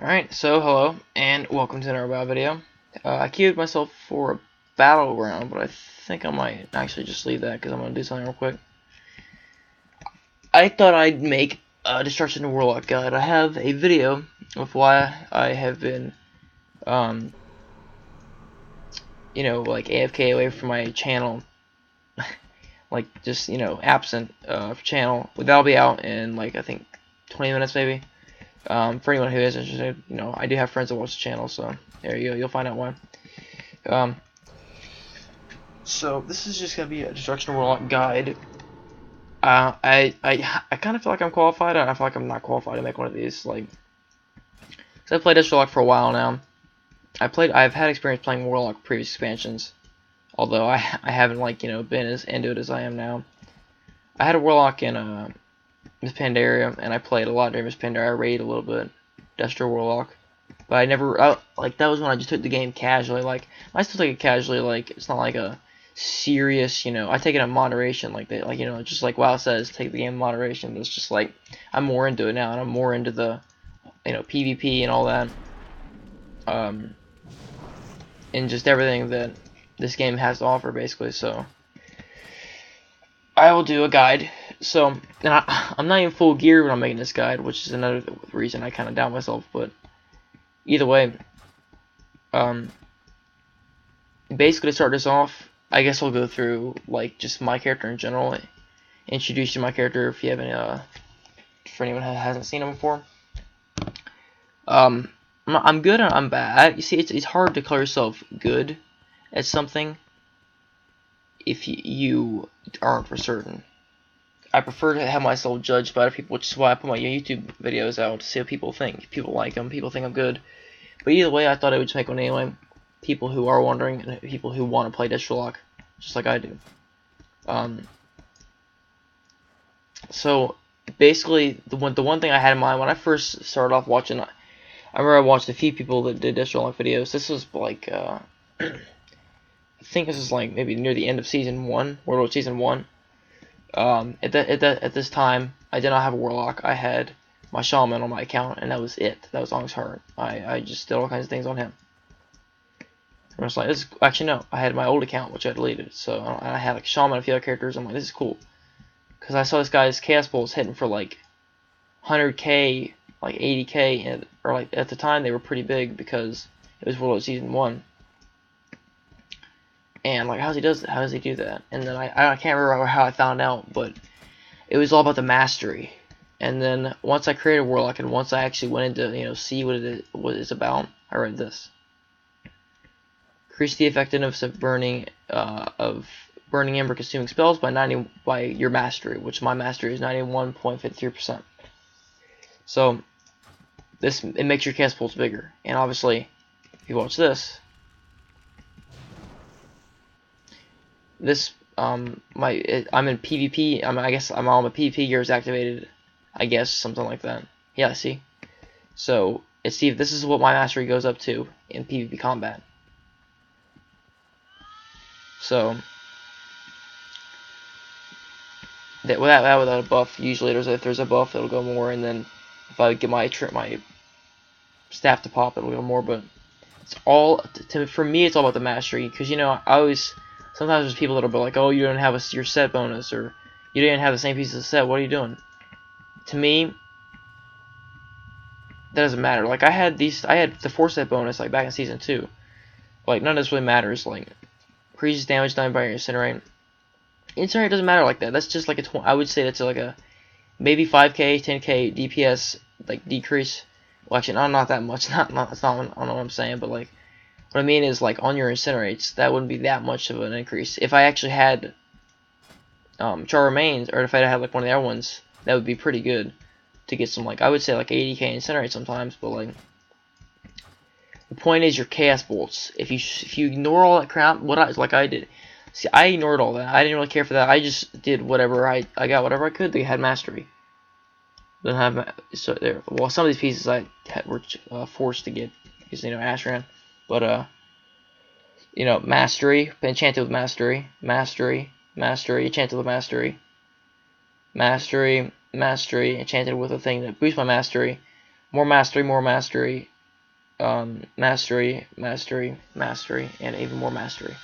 Alright, so hello, and welcome to another WoW video. I queued myself for a battleground, but I think I might actually just leave that because I'm going to do something real quick. I thought I'd make a Destruction to Warlock guide. I have a video of why I have been, like AFK away from my channel. Like, just, absent channel. But that'll be out in, like, I think 20 minutes maybe. For anyone who is interested, I do have friends that watch the channel, so there you go, you'll find out why. So this is just gonna be a Destruction Warlock guide. I kind of feel like I'm qualified, and I feel like I'm not qualified to make one of these. Like, cause I've played Warlock for a while now. I've had experience playing Warlock previous expansions, although I haven't been as into it as I am now. I had a Warlock in Miss Pandaria, and I played a lot during Miss Pandaria. I raided a little bit, Destro Warlock, but I never that was when I just took the game casually. Like, I still take it casually. Like, it's not like a serious, I take it in moderation. Just like WoW says, take the game in moderation. It's just like I'm more into it now, and I'm more into the PvP and all that, and just everything that this game has to offer, basically. So I will do a guide. So, and I'm not even full gear when I'm making this guide, which is another reason I kind of doubt myself. But either way, basically to start this off, I guess I'll go through like just my character in general, introduce you to my character if you haven't, for anyone who hasn't seen him before. I'm good and I'm bad. You see, it's hard to call yourself good at something if you aren't for certain. I prefer to have myself judged by other people, which is why I put my YouTube videos out to see what people think. People like them, people think I'm good. But either way, I thought I would just make one anyway. People who are wondering, and people who want to play Warlock, just like I do. So basically, the one thing I had in mind when I first started off watching, I remember I watched a few people that did Warlock videos. This was like, I think this is like maybe near the end of season 1, Warlord season 1. At this time, I did not have a Warlock. I had my Shaman on my account, and that was it. That was on his heart. I just did all kinds of things on him. I was like, actually no, I had my old account, which I deleted. So I had like Shaman and a few other characters. I'm like, this is cool, because I saw this guy's Chaos Bolts hitting for like 100k, like 80k, or like at the time they were pretty big because it was Warlord season 1. And like, how does he do that? And then I can't remember how I found out, but it was all about the mastery. And then once I created Warlock, and once I actually went into see what it's about, I read this: increase the effectiveness of burning ember consuming spells by your mastery, which my mastery is 91.53%. So it makes your cast pulse bigger. And obviously, if you watch this. I'm in PvP. I guess I'm all my PvP gear is activated. I guess something like that. Yeah, see. So see if this is what my mastery goes up to in PvP combat. So without a buff, usually if there's a buff, it'll go more, and then if I get my staff to pop, it'll go more. But it's all for me. It's all about the mastery, because sometimes there's people that'll be like, oh, you don't have your set bonus, or you didn't have the same piece of the set, what are you doing? To me, that doesn't matter. Like, I had the 4-set bonus, like, back in Season 2. Like, none of this really matters. Like, increases damage done by your Incinerate. Incinerate doesn't matter like that. That's just like I would say that's like a maybe 5k, 10k DPS, like, decrease. Well, actually, not that much. That's not, I don't know what I'm saying, but, like, what I mean is, like, on your Incinerates, that wouldn't be that much of an increase. If I actually had Char Remains, or if I had like one of the other ones, that would be pretty good to get some, like, I would say like 80k Incinerate sometimes. But like, the point is your Chaos Bolts. If you ignore all that crap, like I did. See, I ignored all that. I didn't really care for that. I just did whatever I got whatever I could. They had mastery. Didn't have so there. Well, some of these pieces were forced to get because Ashran. But mastery, enchanted with mastery, enchanted with mastery, enchanted with a thing that boosts my mastery, more mastery, more mastery, mastery, mastery, mastery, and even more mastery,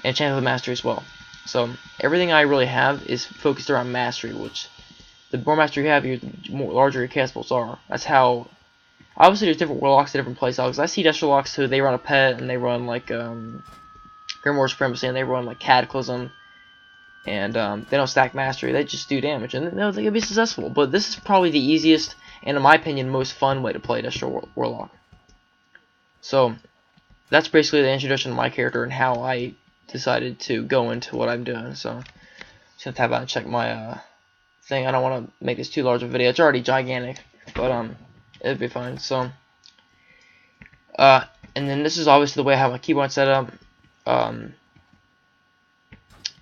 and chance of mastery as well. So everything I really have is focused around mastery, which the more mastery you have, the more larger your castables are. That's how. Obviously, there's different warlocks, different playstyles. I see Destro locks who they run a pet and they run like Grimoire Supremacy and they run like Cataclysm, and they don't stack mastery. They just do damage and they can be successful. But this is probably the easiest and, in my opinion, most fun way to play Destro Warlock. So that's basically the introduction to my character and how I decided to go into what I'm doing. So just gonna tab out and check my thing. I don't want to make this too large of a video. It's already gigantic, but it'll be fine. So and then this is obviously the way I have my keyboard set up. I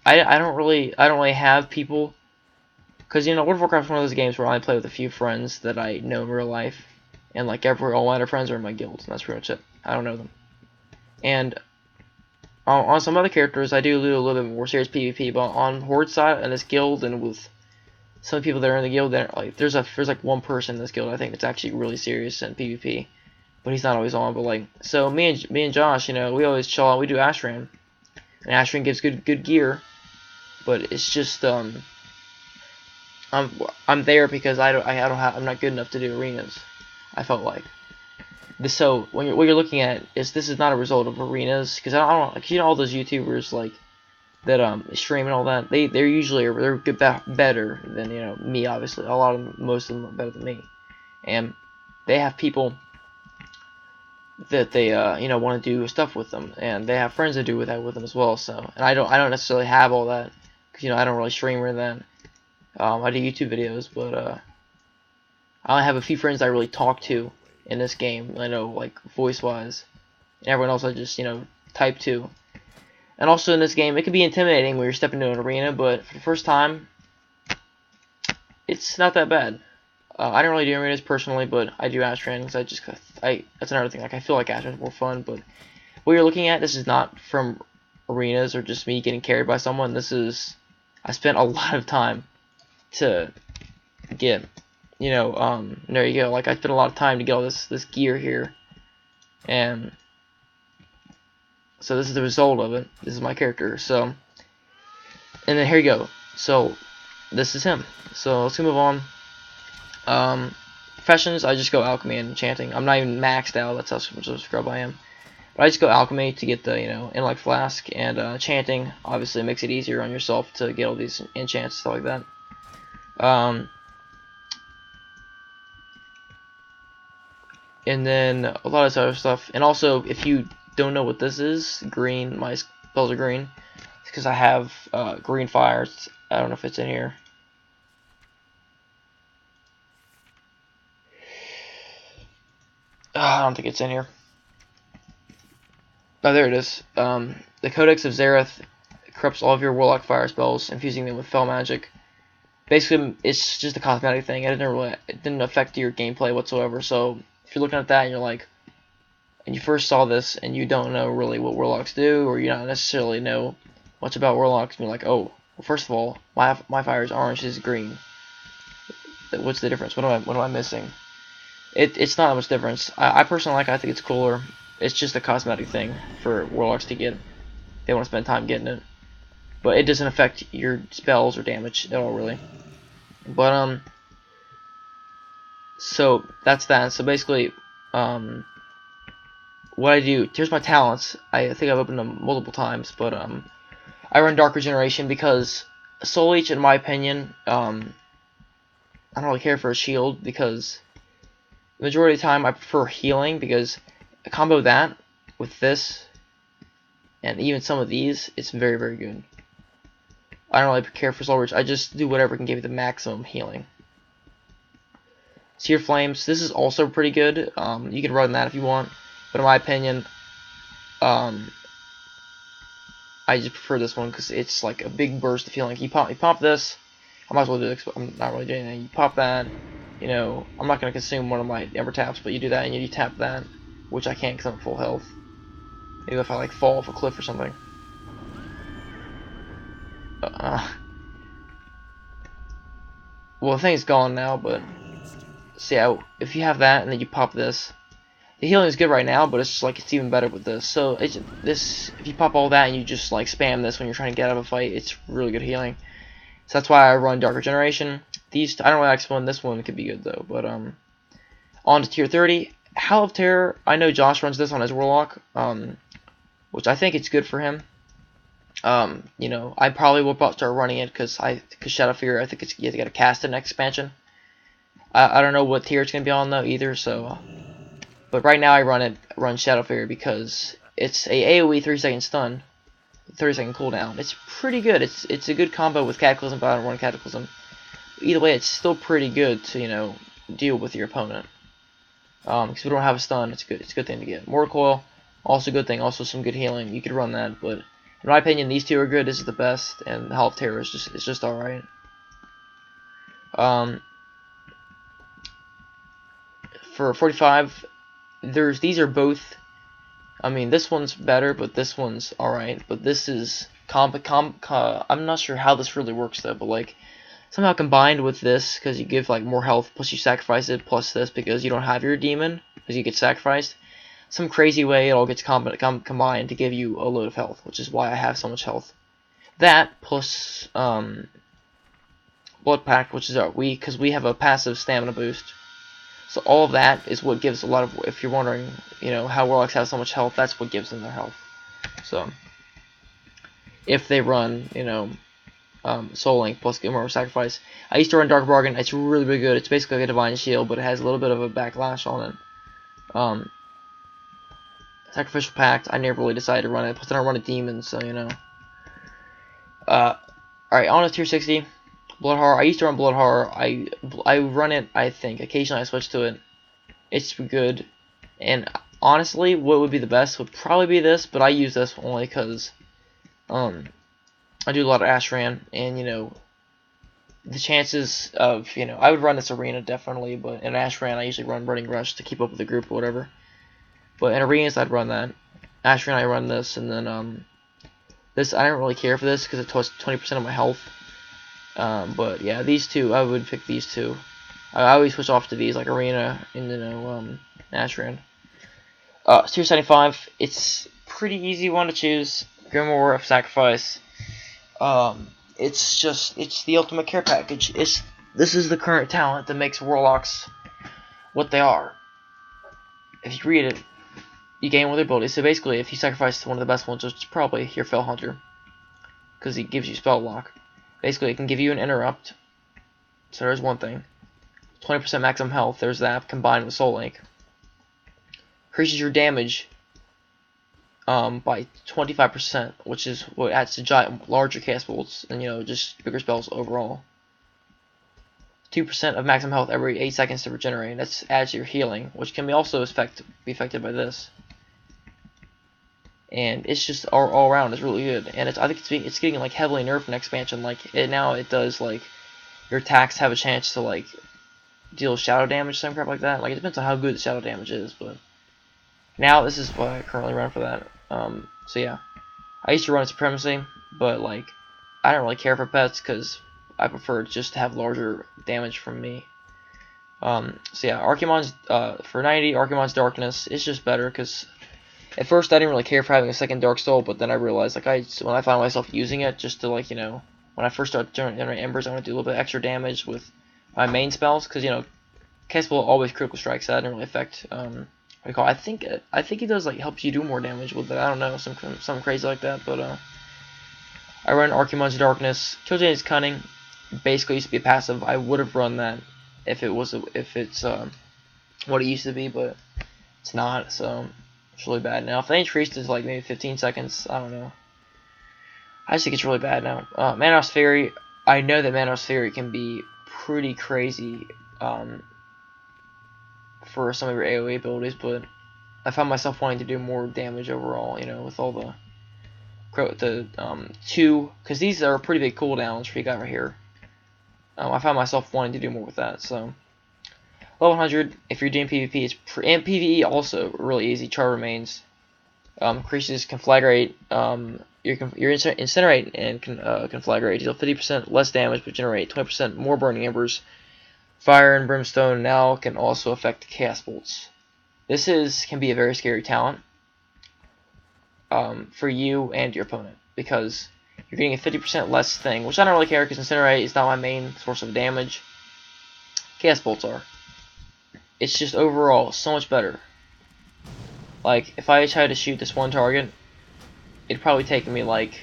don't really have people, because you know World of Warcraft is one of those games where I only play with a few friends that I know in real life, and like all my other friends are in my guild, and that's pretty much it. I don't know them. And on some other characters, I do a little bit more serious PvP, but on Horde side and this guild, and with some people that are in the guild, that like there's like one person in this guild I think that's actually really serious in PvP, but he's not always on. But like, so me and Josh, you know, we always chill out. We do Ashran, and Ashran gives good gear, but it's just I'm there because I'm not good enough to do arenas. I felt like. So what you're looking at is this is not a result of arenas, because I don't like, you know, all those YouTubers like that stream and all that, they're usually better than, you know, me. Obviously a lot of them, most of them are better than me, and they have people that they you know, want to do stuff with them, and they have friends that do that with them as well. So, and I don't necessarily have all that, because you know I don't really stream or that. I do YouTube videos, but I only have a few friends I really talk to in this game. I know, like, voice-wise, and everyone else I just, you know, type to. And also in this game, it can be intimidating when you're stepping into an arena, but for the first time, it's not that bad. I don't really do arenas personally, but I do Ashran because that's another thing. Like, I feel like Ashran's more fun, but what you're looking at, this is not from arenas or just me getting carried by someone. This is, I spent a lot of time to get, you know, there you go. Like, I spent a lot of time to get all this gear here, and so this is the result of it. This is my character. So, and then here you go. So this is him. So let's move on. Professions, I just go alchemy and enchanting. I'm not even maxed out. That's how much of a scrub I am. But I just go alchemy to get the, you know, intellect flask, and enchanting obviously makes it easier on yourself to get all these enchants, stuff like that. And then a lot of this other stuff. And also, if you don't know what this is, green, my spells are green, it's because I have green fires. I don't know if it's in here. I don't think it's in here. Oh, there it is. The Codex of Zareth corrupts all of your warlock fire spells, infusing them with fell magic. Basically, it's just a cosmetic thing. It didn't affect your gameplay whatsoever. So if you're looking at that and you're like, and you first saw this and you don't know really what warlocks do, or you don't necessarily know much about warlocks, and you're like, oh, well, first of all, my fire is orange, this is green. What's the difference? What am I missing? It's not that much difference. I personally like it. I think it's cooler. It's just a cosmetic thing for warlocks to get. They want to spend time getting it, but it doesn't affect your spells or damage at all, really. But so that's that. So basically, what I do, here's my talents. I think I've opened them multiple times, but I run Dark Regeneration because Soul Leech, in my opinion, I don't really care for a shield, because the majority of the time I prefer healing, because a combo that with this and even some of these, it's very, very good. I don't really care for Soul Leech. I just do whatever can give you the maximum healing. Seer Flames, this is also pretty good. You can run that if you want, but in my opinion, I just prefer this one because it's like a big burst of healing. You pop this. I might as well do this, but I'm not really doing anything. You pop that. You know, I'm not going to consume one of my Ember Taps, but you do that and you tap that, which I can't because I'm at full health. Maybe if I like fall off a cliff or something. Well, the thing's gone now, but So yeah, if you have that and then you pop this, the healing is good right now, but it's just like it's even better with this. So if you pop all that and you just like spam this when you're trying to get out of a fight, it's really good healing. So that's why I run Dark Regeneration. These I don't really explain this one could be good though, but on to tier 30, Howl of Terror. I know Josh runs this on his warlock, which I think it's good for him. You know, I probably will start running it because Shadow Fear. I think you have to get a cast in next expansion. I don't know what tier it's gonna be on though either. So, but right now I run Shadow Fear because it's a AOE 3-second stun, 30-second cooldown. It's pretty good. It's a good combo with Cataclysm, but I don't run Cataclysm. Either way, it's still pretty good to deal with your opponent. Because we don't have a stun, it's good. It's a good thing to get. Mortal Coil, also a good thing. Also some good healing. You could run that, but in my opinion, these two are good. This is the best, and the Howl of Terror is just all right. For 45, these are both. I mean, this one's better, but this one's all right. But this is I'm not sure how this really works though, but like somehow combined with this, because you give like more health, plus you sacrifice it, plus this because you don't have your demon, because you get sacrificed. Some crazy way it all gets combined to give you a load of health, which is why I have so much health. That plus Blood Pact, which is our because we have a passive stamina boost. So all of that is what gives a lot of. If you're wondering, how warlocks have so much health, that's what gives them their health. So if they run, Soul Link plus get more sacrifice. I used to run Dark Bargain. It's really, really good. It's basically like a Divine Shield, but it has a little bit of a backlash on it. Sacrificial Pact, I never really decided to run it. Plus, I don't run a demon, so Alright, on to tier 60. Blood Horror. I used to run Blood Horror. I run it, I think. Occasionally I switch to it. It's good. And honestly, what would be the best would probably be this, but I use this only because I do a lot of Ashran, and the chances of, I would run this arena definitely, but in Ashran I usually run Burning Rush to keep up with the group or whatever. But in arenas, I'd run that. Ashran, I run this, and then this I don't really care for this because it costs 20% of my health. But yeah, these two, I would pick these two. I always switch off to these, like arena and Ashran. Tier 75, it's pretty easy one to choose. Grimoire of Sacrifice. It's the ultimate care package. This is the current talent that makes warlocks what they are. If you read it, you gain one of their abilities. So basically, if you sacrifice one of the best ones, it's probably your Fell Hunter, because he gives you spell lock. Basically, it can give you an interrupt. So there's one thing. 20% maximum health. There's that combined with Soul Link. Increases your damage by 25%, which is what adds to giant, larger cast bolts and just bigger spells overall. 2% of maximum health every 8 seconds to regenerate. That's adds to your healing, which can be also be affected by this. And it's just all around is really good. And I think it's getting like heavily nerfed in expansion. Like now it does like your attacks have a chance to like deal shadow damage, some crap like that. Like it depends on how good the shadow damage is, but now this is what I currently run for that. So yeah, I used to run Supremacy, but like I don't really care for pets because I prefer just to have larger damage from me. So yeah, Archimon's for 90, Archimon's Darkness is just better because at first I didn't really care for having a second Dark Soul, but then I realized like when I found myself using it just to like when I first started generating Embers, I want to do a little bit extra damage with my main spells because cast will always critical strike, so that didn't really affect I think he does like helps you do more damage with it. I don't know, something crazy like that, but I run Archimon's Darkness. Killjade's Cunning basically used to be a passive. I would have run that if it's what it used to be, but it's not, so it's really bad now. If they increased it to like maybe 15 seconds, I don't know. I just think it's really bad now. Manos Fury, I know that Manos Fury can be pretty crazy for some of your AoE abilities, but I found myself wanting to do more damage overall, with all the two, because these are pretty big cooldowns for you got right here. I found myself wanting to do more with that, so level 100, if you're doing PvP, and PvE also really easy. Char Remains increases Conflagrate, your Incinerate and Conflagrate deal 50% less damage but generate 20% more Burning Embers. Fire and Brimstone now can also affect Chaos Bolts. This can be a very scary talent for you and your opponent, because you're getting a 50% less thing, which I don't really care because Incinerate is not my main source of damage. Chaos Bolts are. It's just overall so much better. Like, if I tried to shoot this one target, it'd probably take me like...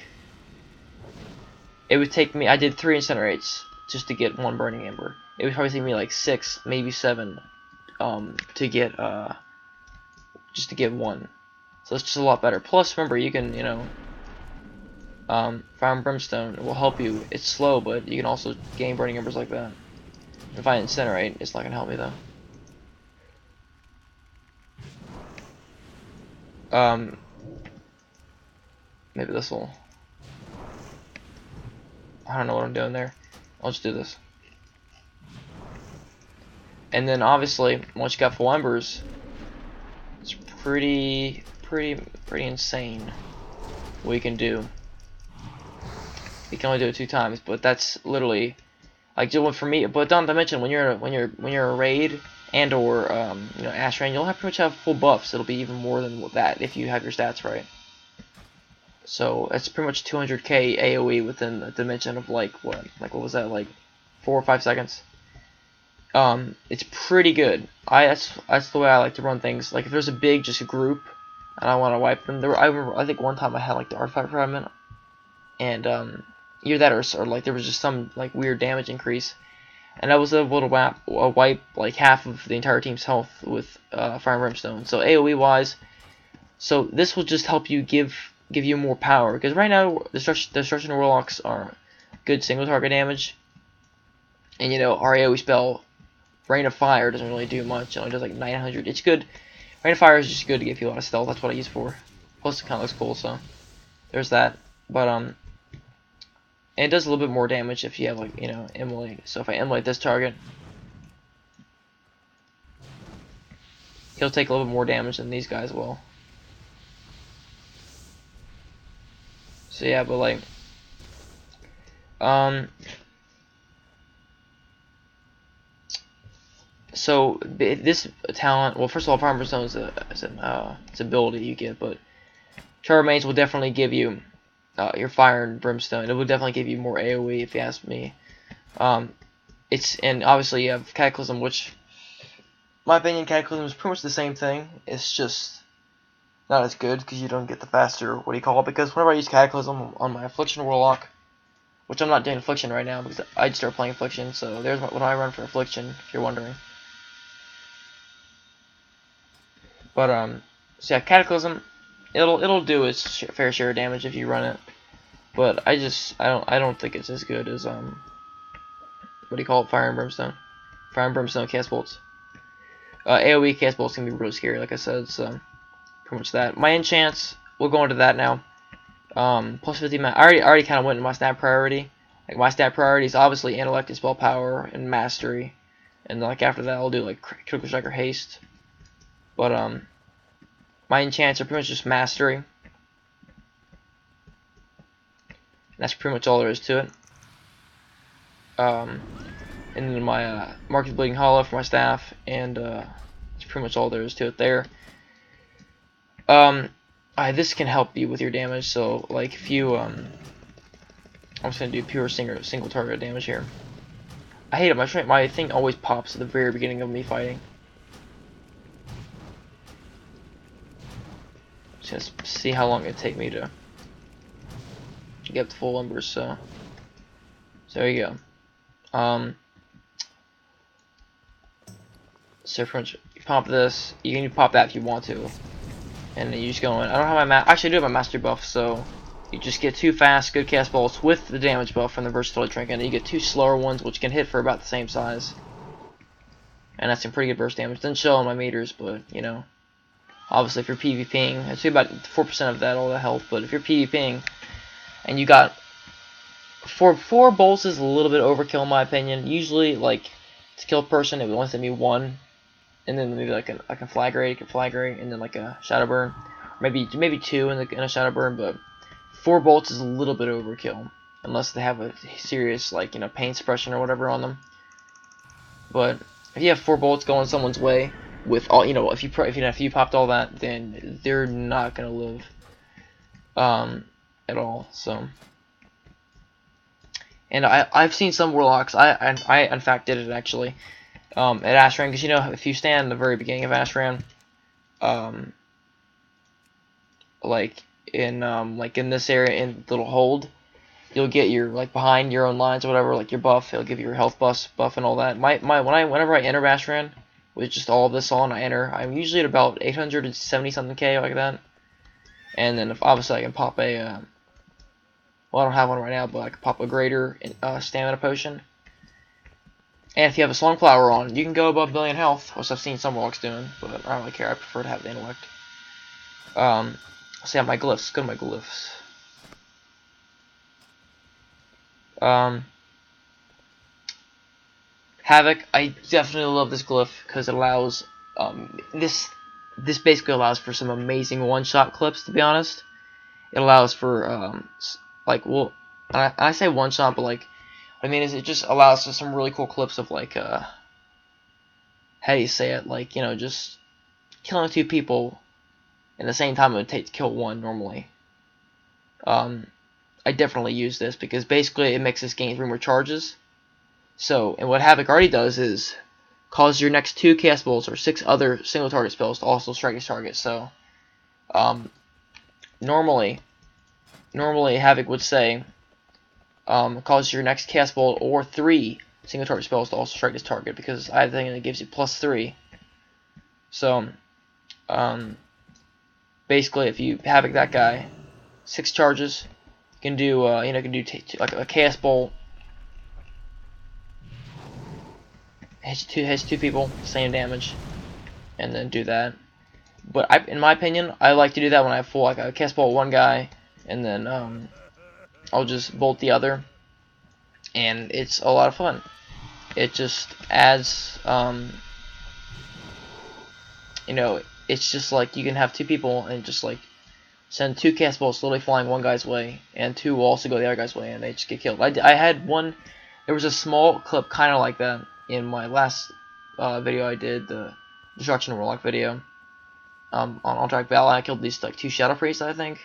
It would take me... I did 3 Incinerates just to get 1 Burning Ember. It would probably take me like 6, maybe 7, to get, just to get 1. So it's just a lot better. Plus, remember, you can, you know, Fire and Brimstone will help you. It's slow, but you can also gain Burning Embers like that. If I Incinerate, it's not going to help me, though. Maybe this will... I don't know what I'm doing there. I'll just do this. And then obviously, once you got full embers, it's pretty insane what you can do. You can only do it 2 times, but that's literally like doing for me. But not to mention when you're a raid and or you know, Ash Rain, you'll have pretty much have full buffs. It'll be even more than that if you have your stats right. So it's pretty much 200k AOE within the dimension of like what was that, like 4 or 5 seconds. It's pretty good. That's the way I like to run things. Like if there's a big just a group and I want to wipe them. I think one time I had like the artifact fragment, and either that or like there was just some like weird damage increase, and I was able to wipe like half of the entire team's health with Fire and Brimstone. So AOE wise, so this will just help you give you more power, because right now destruction warlocks are good single target damage, and you know our AOE spell Rain of Fire doesn't really do much. It only does like 900. It's good. Rain of Fire is just good to give you a lot of stealth. That's what I use for. Plus, it kind of looks cool, so there's that. But and it does a little bit more damage if you have like, you know, immolate. So if I immolate this target, he'll take a little bit more damage than these guys will. So yeah, but like, so this talent, well, first of all, Fire and Brimstone is an ability you get, but Charred Remains will definitely give you your Fire and Brimstone. It will definitely give you more AOE if you ask me. And obviously you have Cataclysm, which, in my opinion, Cataclysm is pretty much the same thing. It's just not as good because you don't get the faster, what do you call it? Because whenever I use Cataclysm on my Affliction Warlock, which I'm not doing Affliction right now because I just started playing Affliction, so there's when I run for Affliction, if you're wondering. But so yeah, Cataclysm, it'll do its fair share of damage if you run it, but I don't think it's as good as what do you call it? Fire and Brimstone. Fire and Brimstone Cast Bolts. AOE Cast Bolts can be really scary, like I said. So pretty much that. My enchants, we'll go into that now. Plus 50 I already kind of went into my stat priority. Like my stat priority is obviously Intellect and Spell Power and Mastery, and like after that I'll do like Critical Strike or Haste. But my enchants are pretty much just Mastery. And that's pretty much all there is to it. And then my Mark of the Bleeding Hollow for my staff, and that's pretty much all there is to it there. This can help you with your damage. So like if you I'm just gonna do pure single target damage here. I hate it. My thing always pops at the very beginning of me fighting. Just see how long it take me to get up to full embers. So there you go. So pretty much you pop this. You can pop that if you want to, and then you just go in. I don't have my actually I do have my mastery buff, so you just get 2 fast good cast bolts with the damage buff from the versatility trinket, and you get 2 slower ones which can hit for about the same size, and that's some pretty good burst damage. Doesn't show on my meters, but you know, obviously if you're PvPing, I'd say about 4% of that all the health. But if you're PvPing and you got 4 bolts is a little bit overkill in my opinion. Usually, like to kill a person, it would only send me 1, and then maybe like a flag rate, and then like a shadow burn, maybe 2 in a shadow burn. But 4 bolts is a little bit overkill unless they have a serious, like, you know, pain suppression or whatever on them. But if you have 4 bullets going someone's way with all, if you popped all that, then they're not gonna live at all. So, and I've seen some warlocks. I in fact did it actually at Ashran, because if you stand in the very beginning of Ashran, um, like in this area in little hold, you'll get your behind your own lines or whatever, like your buff. It'll give you your health buff and all that. Whenever I enter Ashran with just all of this on, I'm usually at about 870 something K like that. And then if obviously I can pop a well, I don't have one right now, but I can pop a greater stamina potion. And if you have a Slungflower on, you can go above 1,000,000 health, which I've seen some warlocks doing, but I don't really care. I prefer to have the intellect. Let's see my glyphs. Go to my glyphs. Havoc. I definitely love this glyph because it allows this basically allows for some amazing one-shot clips. To be honest, it allows for well, I say one-shot, but what I mean is it just allows for some really cool clips of how do you say it, just killing 2 people in the same time it would take to kill 1 normally. I definitely use this because basically it makes this gain 3 more charges. So, and what Havoc already does is cause your next 2 cast bolts or 6 other single target spells to also strike his target. So, normally Havoc would say cause your next cast bolt or 3 single target spells to also strike this target, because I think it gives you +3. So, basically, if you Havoc that guy, 6 charges, you can do like a cast bolt. Hits two people, same damage, and then do that. But in my opinion, I like to do that when I have full. I cast bolt 1 guy, and then I'll just bolt the other, and it's a lot of fun. It just adds, it's just you can have 2 people and just send 2 cast bolts slowly flying 1 guy's way, and 2 will also go the other guy's way, and they just get killed. I had one. There was a small clip kind of like that in my last video I did, the Destruction Warlock video, on Alterac Battle. I killed these 2 Shadow Priests, I think.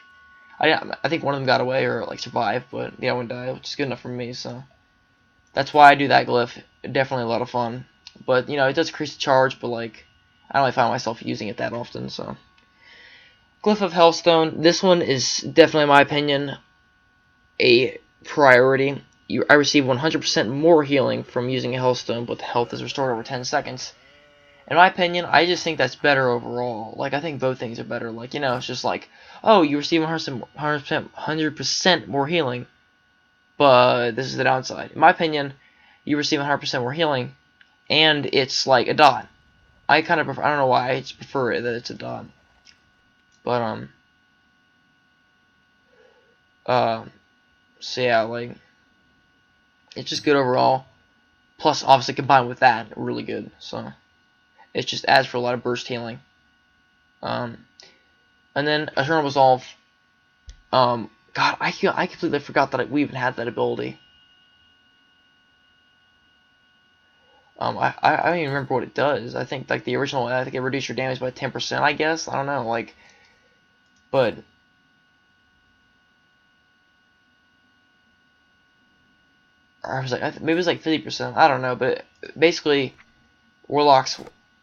I think one of them got away or survived, but the other one died, which is good enough for me. So that's why I do that glyph. Definitely a lot of fun, but it does increase the charge, but I don't really find myself using it that often. So Glyph of Hellstone. This one is definitely, in my opinion, a priority. I receive 100% more healing from using a Hellstone, but the health is restored over 10 seconds. In my opinion, I just think that's better overall. I think both things are better. It's just oh, you receive 100% more healing, but this is the downside. In my opinion, you receive 100% more healing, and it's a dot. I kind of prefer. I don't know why. I just prefer it that it's a dot. But so yeah, it's just good overall. Plus, obviously, combined with that, really good. So it just adds for a lot of burst healing. And then Eternal Resolve. God, I completely forgot that we even had that ability. I don't even remember what it does. I think the original, I think it reduced your damage by 10%. I guess, I don't know. But or I was maybe it was 50%. I don't know, but basically, warlocks,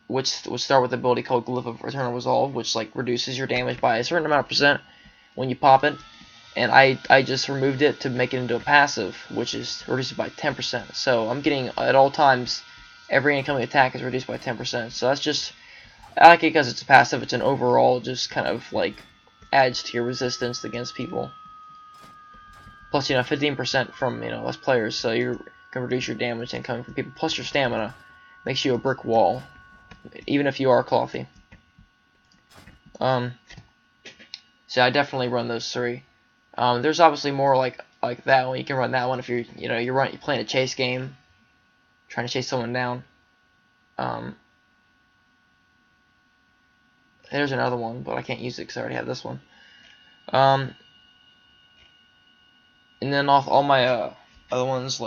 which would start with the ability called Glyph of Eternal Resolve, which reduces your damage by a certain amount of percent when you pop it. And I just removed it to make it into a passive, which is reduced by 10%. So I'm getting at all times, every incoming attack is reduced by 10%. So that's just, I like it because it's a passive. It's an overall just kind of adds to your resistance against people. Plus, 15% from less players, so you can reduce your damage incoming from people. Plus, your stamina makes you a brick wall, even if you are clothy. So I definitely run those 3. There's obviously more like that one. You can run that one if you're you're playing a chase game, trying to chase someone down. There's another one, but I can't use it because I already have this one. And then all my other ones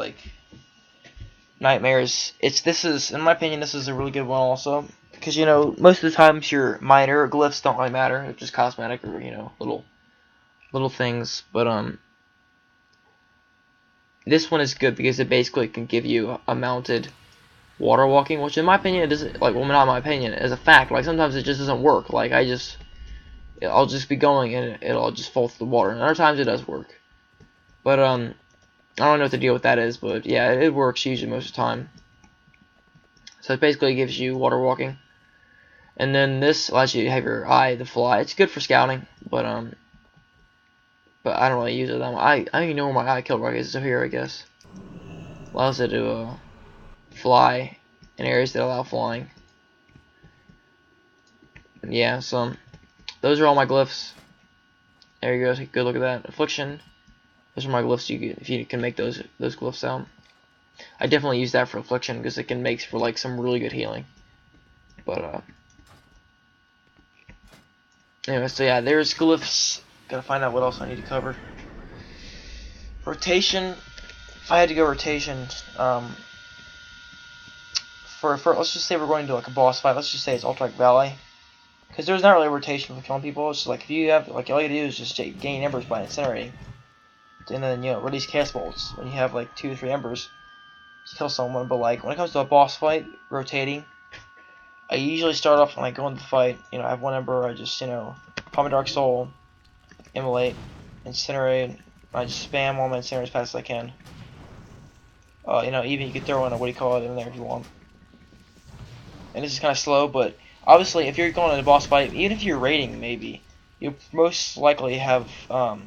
nightmares. This is, in my opinion, this is a really good one also, because you know most of the times your minor glyphs don't really matter. It's just cosmetic or little things. But this one is good because it basically can give you a mounted water walking, which in my opinion it doesn't, like, well, not my opinion, as a fact, like sometimes it just doesn't work. Like I'll just be going and it'll just fall through the water, and other times it does work. But I don't know what the deal with that is, but yeah, it works usually most of the time. So it basically gives you water walking, and then this allows you to have your eye to fly. It's good for scouting, but I don't really use it that much. I don't even know where my eye kill rock is. So here, I guess, allows it to fly in areas that allow flying. And yeah, so those are all my glyphs. There you go. Take a good look at that. Affliction. Those are my glyphs. If you can make those glyphs out. I definitely use that for affliction because it can make for like some really good healing. But anyway, so yeah, there's glyphs. Gotta find out what else I need to cover. Rotation. If I had to go rotation, for let's just say we're going to like a boss fight. Let's just say it's Ultra Valley, because there's not really a rotation for killing people. It's just like if you have, like, all you do is just gain embers by incinerating, and then release cast bolts when you have like 2 or 3 embers to kill someone. But like when it comes to a boss fight, rotating, I usually start off when I go into the fight. I have 1 ember. I just Palm Dark Soul, Immolate, Incinerate. I just spam all my incinerate as fast as I can. Even you could throw in a in there if you want. And this is kind of slow, but obviously if you're going in a boss fight, even if you're raiding, maybe you most likely have So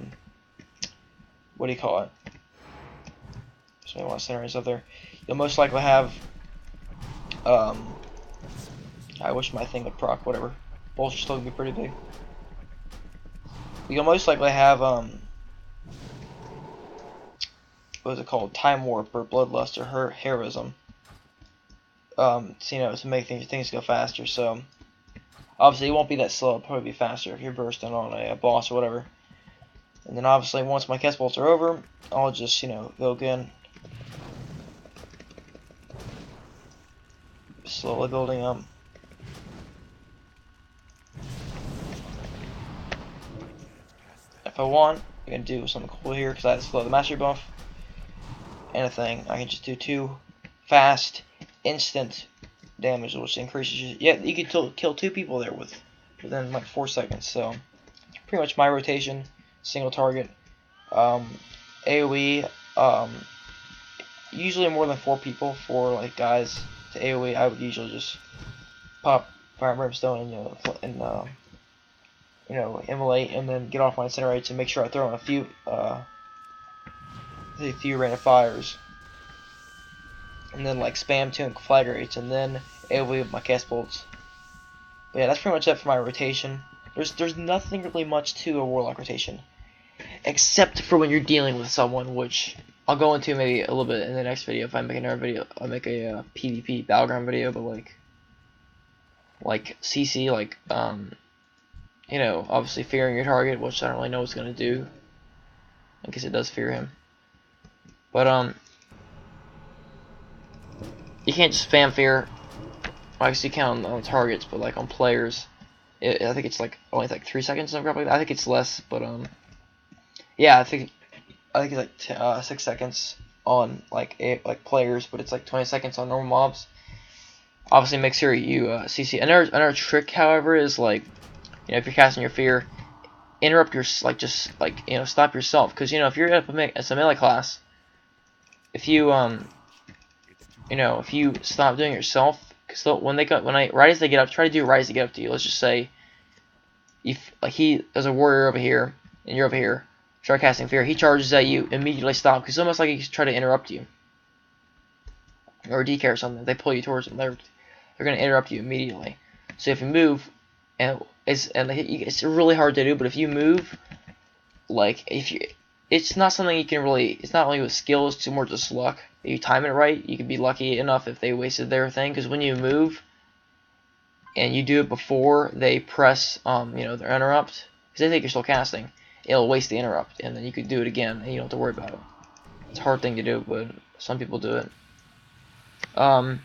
many incinerators up there. You'll most likely have I wish my thing would proc, whatever. Bolts are still gonna be pretty big. You'll most likely have what is it called? Time Warp or Bloodlust or Heroism. To make things go faster. So obviously it won't be that slow. It'll probably be faster if you're bursting on a boss or whatever. And then obviously once my cast bolts are over, I'll just go again, slowly building up. If I want, I can do something cool here because I have to slow the mastery buff. Anything, I can just do 2 fast, instant damage, which increases you can kill 2 people there within like 4 seconds. So pretty much my rotation, single target. AoE, usually more than 4 people. For like guys to AoE, I would usually just pop Fire and Brimstone and Immolate, and then get off my Incinerates and make sure I throw in a few random fires, and then like spam 2 Conflagrates, and then AoE with my cast bolts. But yeah, that's pretty much it for my rotation. There's nothing really much to a warlock rotation, except for when you're dealing with someone, which I'll go into maybe a little bit in the next video. If I make another video, I'll make a PvP battleground video. But like CC, obviously fearing your target, which I don't really know what's gonna do. I guess it does fear him. But you can't just spam fear. I guess you can on targets, but like on players, I think it's like only like 3 seconds or something like that. I think it's less, but yeah, I think it's like 6 seconds on like players, but it's like 20 seconds on normal mobs. Obviously, make sure you CC. Another trick, however, is like if you're casting your fear, interrupt your stop yourself, because if you're as a melee class, if you if you stop doing it yourself, because right as they get up, try to do it right as they get up to you. Let's just say if there's a warrior over here and you're over here, start casting fear, he charges at you, immediately stop, because it's almost like he's trying to interrupt you, or a DK or something. They pull you towards them, they're going to interrupt you immediately. So if you move, and it's really hard to do, but if you move, it's not something you can really, it's not only with skill, it's more just luck. If you time it right, you can be lucky enough if they wasted their thing, because when you move and you do it before they press their interrupt, because they think you're still casting, it'll waste the interrupt, and then you could do it again and you don't have to worry about it. It's a hard thing to do, but some people do it. Um,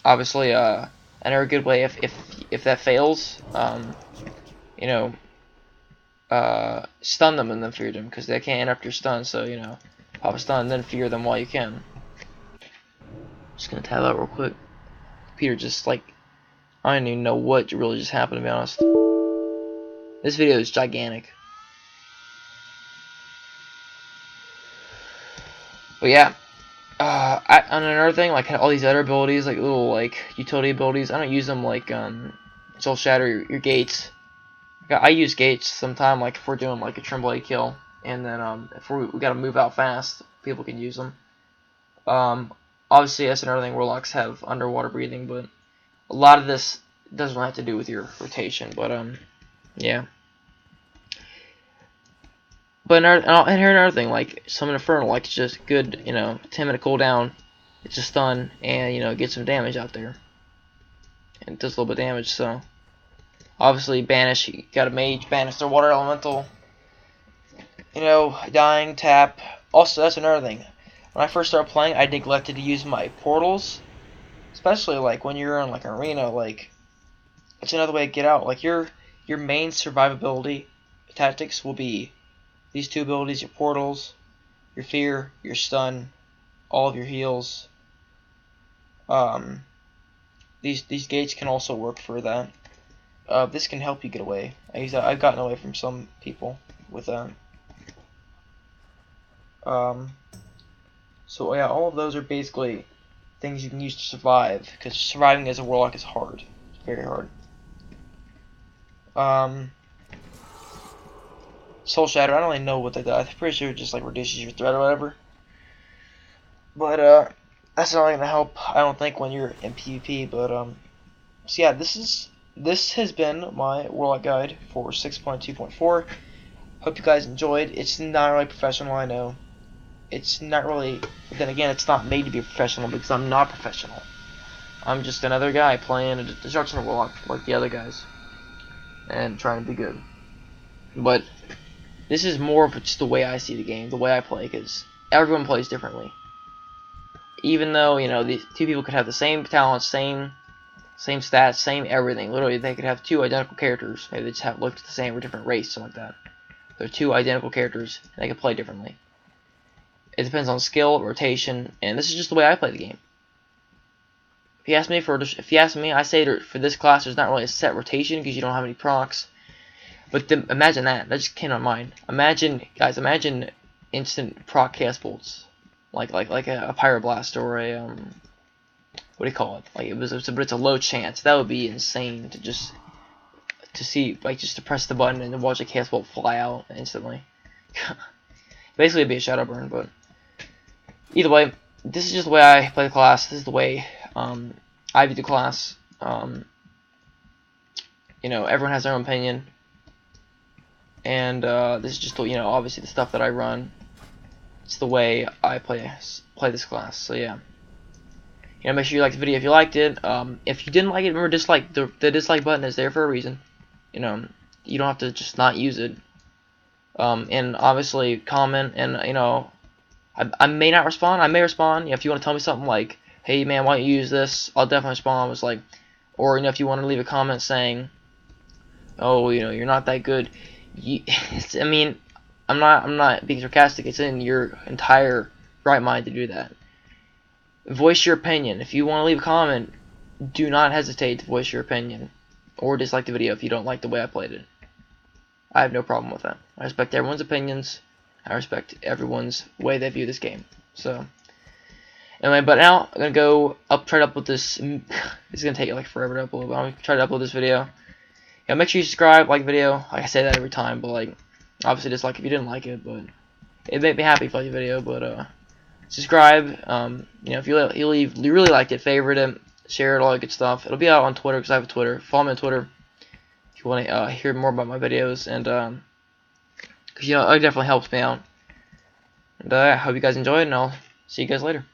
Obviously, another good way if that fails, you know, stun them and then fear them, because they can't interrupt your stun. So pop a stun and then fear them while you can. Just gonna tab out real quick. Peter just like, I don't even know what really just happened, to be honest. This video is gigantic. But yeah, on another thing, like all these other abilities, like little like utility abilities, I don't use them like Soul Shatter, your gates. I use gates sometime, like if we're doing like a Tremblade kill, and then if we gotta move out fast, people can use them. Obviously that's another thing. Warlocks have underwater breathing, but a lot of this doesn't really have to do with your rotation. But yeah. But and here's another thing, like Summon Infernal, like it's just good, 10-minute cooldown, it's a stun, and get some damage out there. And it does a little bit of damage, so obviously banish, you got a mage, banish their water elemental. Dying, tap. Also, that's another thing. When I first started playing, I neglected to use my portals. Especially like when you're in like an arena, like it's another way to get out. Like your main survivability tactics will be these two abilities, your portals, your fear, your stun, all of your heals. These gates can also work for that. This can help you get away. I've gotten away from some people with that. So yeah, all of those are basically things you can use to survive, because surviving as a warlock is hard. It's very hard. Soul Shatter, I don't really know what that does. I'm pretty sure it just like reduces your threat or whatever. But that's not gonna help, I don't think, when you're in PvP. But so yeah, this has been my Warlock guide for 6.2.4. Hope you guys enjoyed. It's not really professional, I know. It's not really. Then again, it's not made to be professional, because I'm not professional. I'm just another guy playing a Destruction Warlock like the other guys, and trying to be good. But this is more of just the way I see the game, the way I play, because everyone plays differently. Even though these two people could have the same talents, same stats, same everything. Literally, they could have two identical characters. Maybe they just have looked the same or different race, something like that. They're two identical characters, and they can play differently. It depends on skill, rotation, and this is just the way I play the game. If you ask me, I say that for this class, there's not really a set rotation because you don't have any procs. But imagine that just came to mind. Imagine instant proc cast bolts, like a pyroblast or a what do you call it? Like but it's a low chance. That would be insane to see, like just to press the button and then watch a cast bolt fly out instantly. Basically, it'd be a shadow burn, but either way, this is just the way I play the class. This is the way I view the class. Everyone has their own opinion, and this is just obviously the stuff that I run. It's the way I play this class. So yeah, make sure you like the video if you liked it. If you didn't like it, remember dislike. The dislike button is there for a reason. You don't have to just not use it. And obviously comment, and I may not respond. I may respond. If you want to tell me something like, "Hey man, why don't you use this?" I'll definitely respond. Was like, or if you want to leave a comment saying, "Oh, you're not that good." I mean, I'm not being sarcastic. It's in your entire right mind to do that. Voice your opinion. If you want to leave a comment, do not hesitate to voice your opinion, or dislike the video if you don't like the way I played it. I have no problem with that. I respect everyone's opinions. I respect everyone's way they view this game. So, anyway, but now I'm gonna try to upload this. It's gonna take like forever to upload, but I'm gonna try to upload this video. Make sure you subscribe, like the video. Like I say that every time, but like, obviously dislike if you didn't like it. But it made me happy if you liked the video. But subscribe. If you really liked it, favorite it, share it, all that good stuff. It'll be out on Twitter because I have a Twitter. Follow me on Twitter if you want to hear more about my videos, and because it definitely helps me out. And I hope you guys enjoyed, and I'll see you guys later.